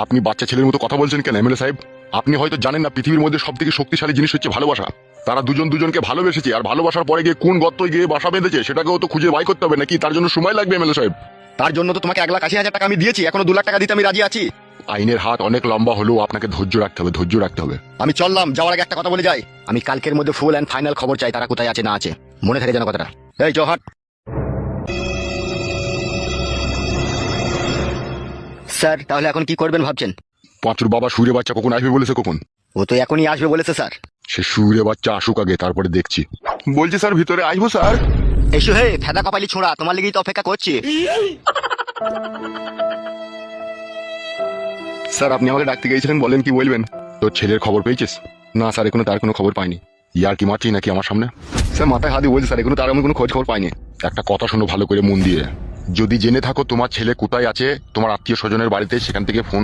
আপনি বাচ্চা ছেলের মতো কথা বলছেন কেন এমএলএ সাহেব? আপনি হয়তো জানেন না পৃথিবীর মধ্যে সব থেকে শক্তিশালী জিনিস হচ্ছে ভালোবাসা। তারা দুজন দুজনকে ভালোবেসেছে, আর ভালোবাসার পরে গিয়ে কোন গর্তয় গিয়ে বাসা বেঁধেছে সেটাকেও তো খুঁজে বাই করতে হবে নাকি? তার জন্য সময় লাগবে এমএলএ সাহেব। তার জন্য তো তোমাকে 1,80,000 টাকা আমি দিয়েছি, এখনো 2 লাখ টাকা দিতে আমি রাজি আছি। আইনের হাত অনেক লম্বা হলেও আপনাকে ধৈর্য রাখতে হবে, ধৈর্য রাখতে হবে। আমি চললাম, যাওয়ার আগে একটা কথা বলে যাই, আমি কালকের মধ্যে ফুল অ্যান্ড ফাইনাল খবর চাই, তারা কোথায় আছে না আছে, মনে থাকে যেন কথাটা। এই জহাট। স্যার তাহলে এখন কি করবেন ভাবছেন? পাঁচুর বাবা সুরে বাচ্চা কখন আসবে বলেছে কখন? ও তো এখনই আসবে বলেছে স্যার। সে সুরে বাচ্চা আসুক আগে, তারপরে দেখছি। বলছি স্যার ভিতরে আসবো স্যার? এসো হে ফেদা কপালি ছোঁড়া, তোমার লেগেই তো অপেক্ষা করছি। স্যার আপনি আমাকে ডাকতে গিয়েছিলেন, বলেন কি বলবেন? তোর ছেলের খবর পেয়েছিস? না স্যার, এখনো তার কোনো খবর পাইনি। ইয়ার কি মারছি নাকি আমার সামনে? স্যার মাথায় হাত দিয়ে বলছি স্যার, এখনো তার আমি কোনো খোঁজ খবর পাইনি। একটা কথা শোনো ভালো করে মন দিয়ে, যদি জেনে থাকো তোমার ছেলে কোথায় আছে, তোমার আত্মীয় স্বজনের বাড়িতে, সেখান থেকে ফোন